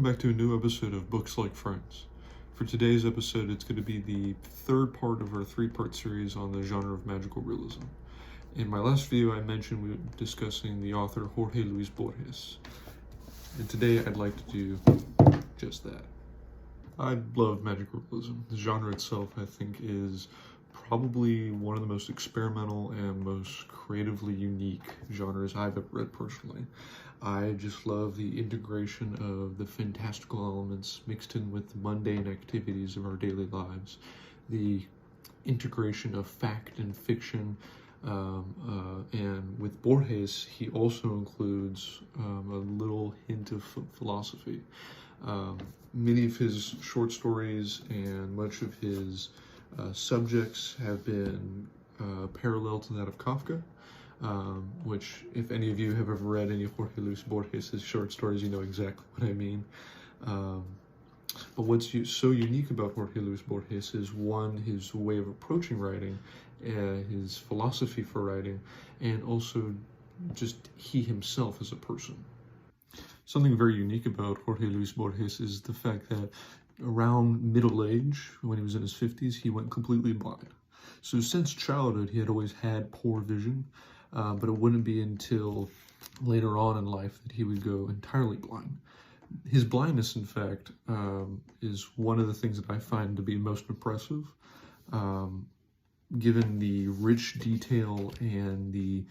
back to a new episode of Books Like Friends. For today's episode, it's going to be the third part of our three-part series on the genre of magical realism. In my last video, I mentioned we were discussing the author Jorge Luis Borges. And today, I'd like to do just that. I love magical realism. The genre itself, I think, is probably one of the most experimental and most creatively unique genres I've ever read personally. I just love the integration of the fantastical elements mixed in with the mundane activities of our daily lives, the integration of fact and fiction, and with Borges, he also includes a little hint of philosophy. Many of his short stories and much of his subjects have been parallel to that of Kafka, which, if any of you have ever read any of Jorge Luis Borges' short stories, you know exactly what I mean. But what's so unique about Jorge Luis Borges is, one, his way of approaching writing, his philosophy for writing, and also just he himself as a person. Something very unique about Jorge Luis Borges is the fact that around middle age, when he was in his 50s, he went completely blind. So since childhood, he had always had poor vision, but it wouldn't be until later on in life that he would go entirely blind. His blindness, in fact, is one of the things that I find to be most impressive, given the rich detail and the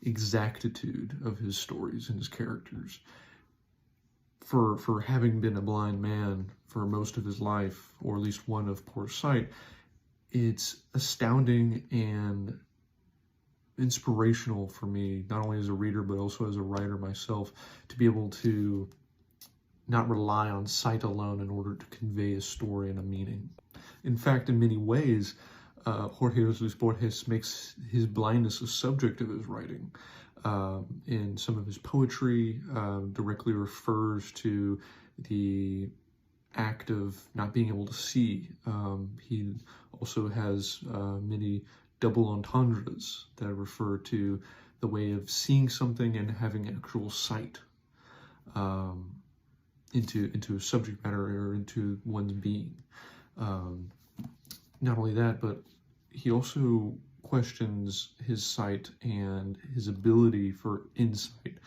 exactitude of his stories and his characters. For having been a blind man for most of his life, or at least one of poor sight, it's astounding and inspirational for me, not only as a reader, but also as a writer myself, to be able to not rely on sight alone in order to convey a story and a meaning. In fact, in many ways, Jorge Luis Borges makes his blindness a subject of his writing. In some of his poetry, directly refers to the act of not being able to see. He also has many double entendres that refer to the way of seeing something and having actual sight into a subject matter or into one's being. Not only that, but he also questions his sight and his ability for insight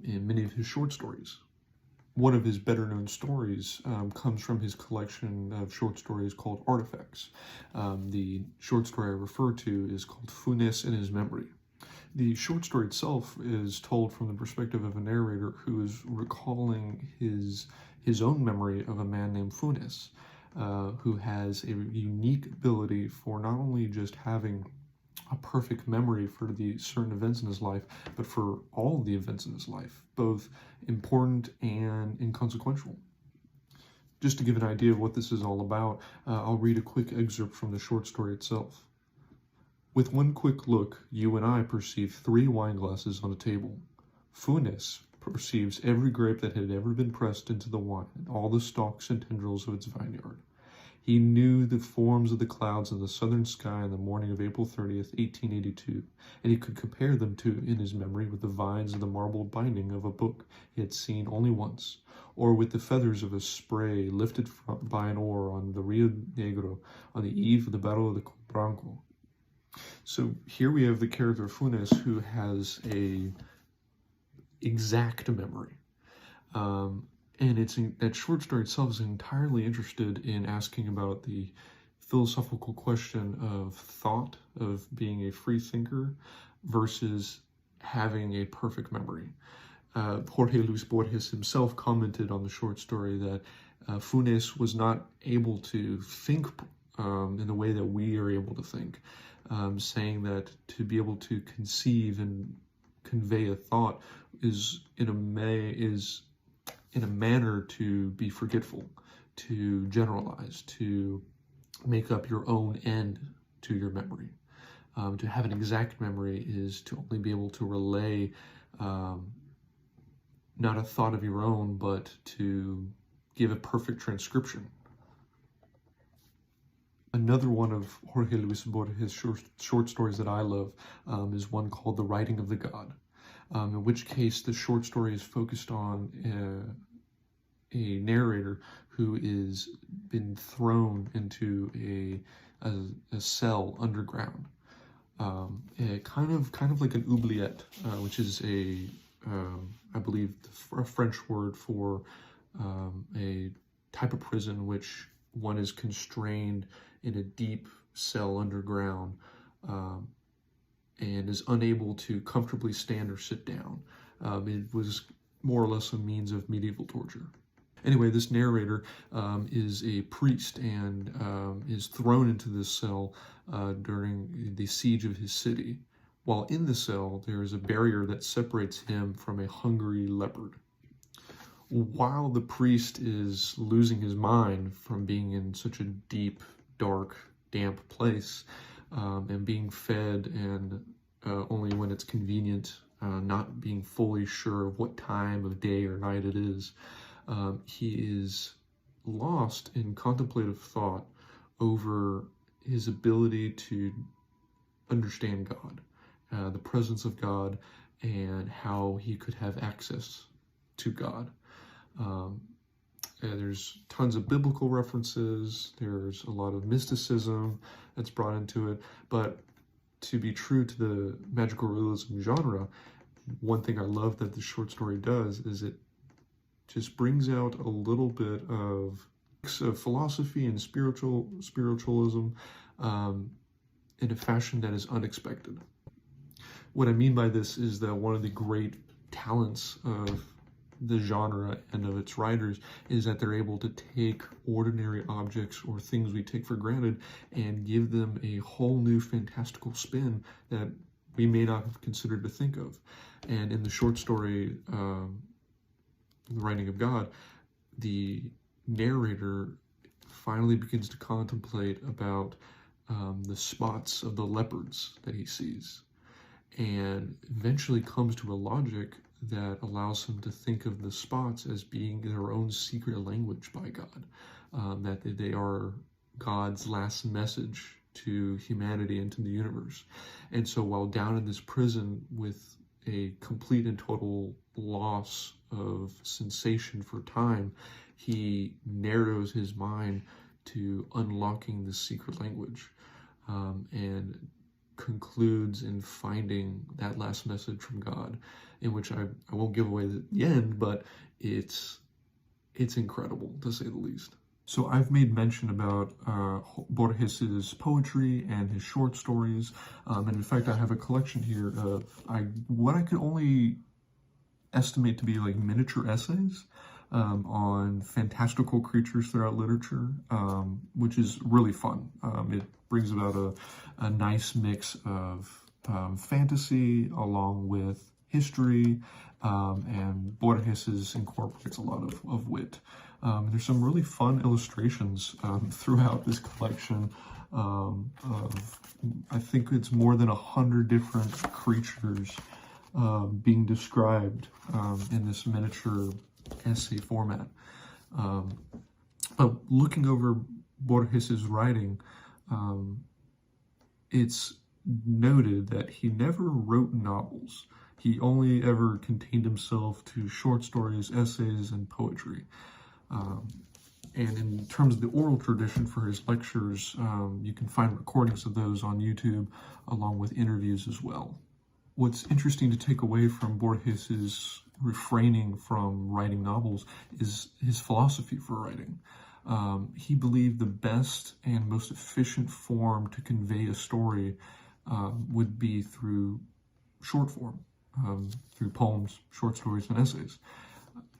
in many of his short stories. One of his better known stories comes from his collection of short stories called Artifacts. The short story I refer to is called Funes and His Memory. The short story itself is told from the perspective of a narrator who is recalling his own memory of a man named Funes, who has a unique ability for not only just having a perfect memory for the certain events in his life, but for all the events in his life, both important and inconsequential. Just to give an idea of what this is all about, I'll read a quick excerpt from the short story itself. With one quick look, you and I perceive 3 wine glasses on a table. Funes perceives every grape that had ever been pressed into the wine, and all the stalks and tendrils of its vineyard. He knew the forms of the clouds in the southern sky on the morning of April 30th, 1882, and he could compare them in his memory with the vines of the marble binding of a book he had seen only once, or with the feathers of a spray lifted by an oar on the Rio Negro on the eve of the Battle of the Branco. So here we have the character Funes, who has a exact memory. And that short story itself is entirely interested in asking about the philosophical question of thought, of being a free thinker versus having a perfect memory. Jorge Luis Borges himself commented on the short story that Funes was not able to think in the way that we are able to think, saying that to be able to conceive and convey a thought is in a manner to be forgetful, to generalize, to make up your own end to your memory. To have an exact memory is to only be able to relay not a thought of your own, but to give a perfect transcription. Another one of Jorge Luis Borges' short stories that I love is one called The Writing of the God, in which case the short story is focused on a narrator who is been thrown into a cell underground, kind of like an oubliette, which is I believe a French word for a type of prison which one is constrained in a deep cell underground, and is unable to comfortably stand or sit down. It was more or less a means of medieval torture. Anyway, this narrator is a priest and is thrown into this cell during the siege of his city. While in the cell, there is a barrier that separates him from a hungry leopard. While the priest is losing his mind from being in such a deep, dark, damp place, and being fed and only when it's convenient, not being fully sure of what time of day or night it is, he is lost in contemplative thought over his ability to understand God, the presence of God, and how he could have access to God. There's tons of biblical references, there's a lot of mysticism that's brought into it, but to be true to the magical realism genre, one thing I love that the short story does is it just brings out a little bit of philosophy and spiritualism in a fashion that is unexpected. What I mean by this is that one of the great talents of the genre and of its writers is that they're able to take ordinary objects or things we take for granted and give them a whole new fantastical spin that we may not have considered to think of. And in the short story, The Writing of God, the narrator finally begins to contemplate about the spots of the leopards that he sees, and eventually comes to a logic that allows him to think of the spots as being their own secret language by God, that they are God's last message to humanity and to the universe. And so while down in this prison with a complete and total loss of sensation for time, he narrows his mind to unlocking this secret language, and concludes in finding that last message from God, in which I won't give away the end, but it's incredible, to say the least. So I've made mention about Borges's poetry and his short stories, and in fact I have a collection here of what I could only estimate to be like miniature essays on fantastical creatures throughout literature, which is really fun. It brings about a nice mix of fantasy along with history, and Borges incorporates a lot of wit. There's some really fun illustrations throughout this collection of, I think it's more than 100 different creatures being described in this miniature essay format. But looking over Borges's writing, it's noted that he never wrote novels. He only ever contained himself to short stories, essays, and poetry. And in terms of the oral tradition for his lectures, you can find recordings of those on YouTube, along with interviews as well. What's interesting to take away from Borges's refraining from writing novels is his philosophy for writing. He believed the best and most efficient form to convey a story would be through short form, through poems, short stories, and essays.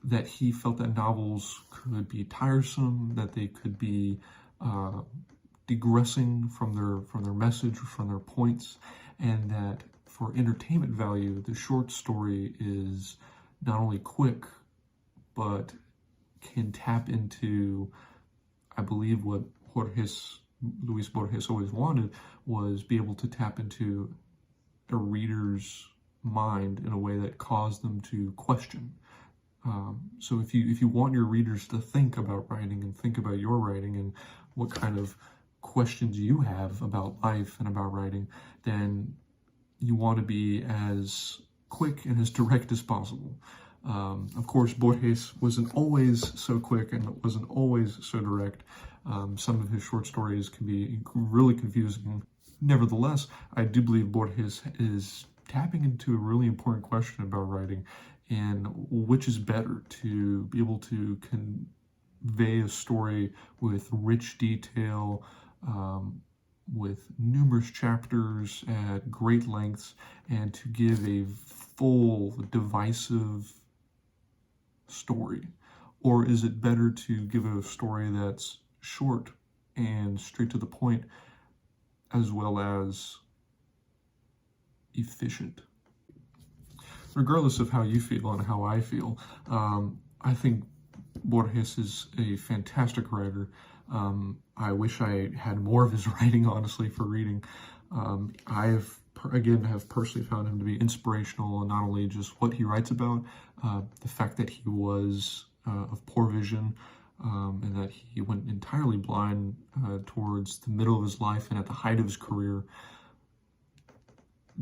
That he felt that novels could be tiresome, that they could be digressing from their message or from their points, and that for entertainment value, the short story is not only quick, but can tap into, I believe what Jorge Luis Borges always wanted was be able to tap into a reader's mind in a way that caused them to question. So if you want your readers to think about writing and think about your writing and what kind of questions you have about life and about writing, then you want to be as quick and as direct as possible. Of course, Borges wasn't always so quick and wasn't always so direct. Some of his short stories can be really confusing. Nevertheless, I do believe Borges is tapping into a really important question about writing, and which is better, to be able to convey a story with rich detail, with numerous chapters at great lengths, and to give a full, divisive story? Or is it better to give a story that's short and straight to the point, as well as efficient? Regardless of how you feel and how I feel, I think Borges is a fantastic writer. I wish I had more of his writing, honestly, for reading. I have personally found him to be inspirational, and not only just what he writes about, the fact that he was of poor vision, and that he went entirely blind towards the middle of his life and at the height of his career.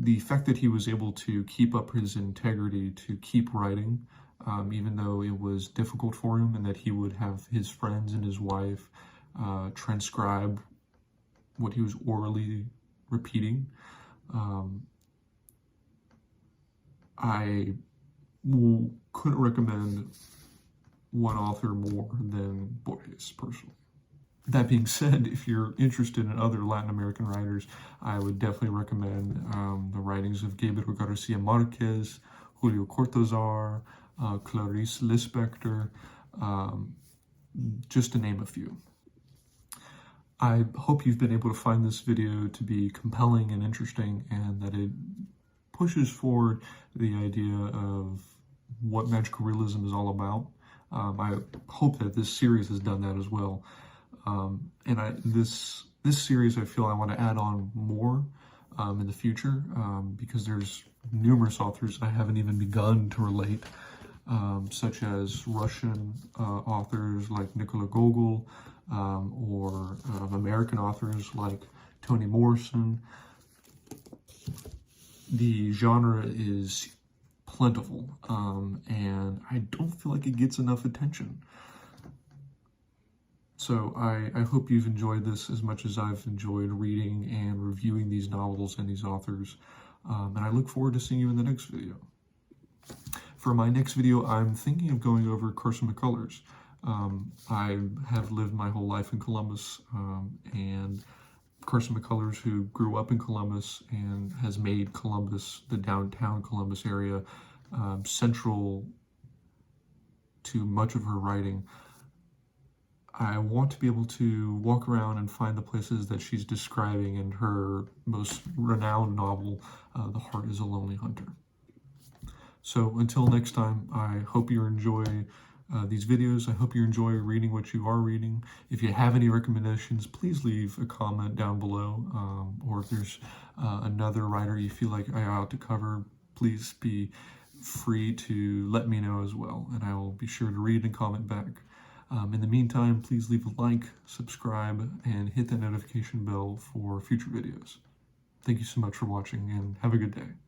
The fact that he was able to keep up his integrity, to keep writing, even though it was difficult for him, and that he would have his friends and his wife transcribe what he was orally repeating. I couldn't recommend one author more than Borges, personally. That being said, if you're interested in other Latin American writers, I would definitely recommend the writings of Gabriel Garcia Marquez, Julio Cortázar, Clarice Lispector, just to name a few. I hope you've been able to find this video to be compelling and interesting, and that it pushes forward the idea of what magical realism is all about. I hope that this series has done that as well. This series, I feel I want to add on more in the future, because there's numerous authors I haven't even begun to relate, such as Russian authors like Nicola Gogol, or American authors like Toni Morrison. The genre is plentiful, and I don't feel like it gets enough attention. So I hope you've enjoyed this as much as I've enjoyed reading and reviewing these novels and these authors, and I look forward to seeing you in the next video. For my next video, I'm thinking of going over Carson McCullers. I have lived my whole life in Columbus, and Carson McCullers, who grew up in Columbus and has made Columbus, the downtown Columbus area, central to much of her writing. I want to be able to walk around and find the places that she's describing in her most renowned novel, The Heart is a Lonely Hunter. So until next time, I hope you enjoy these videos. I hope you enjoy reading what you are reading. If you have any recommendations, please leave a comment down below, or if there's another writer you feel like I ought to cover, please be free to let me know as well, and I will be sure to read and comment back. In the meantime, please leave a like, subscribe, and hit that notification bell for future videos. Thank you so much for watching, and have a good day.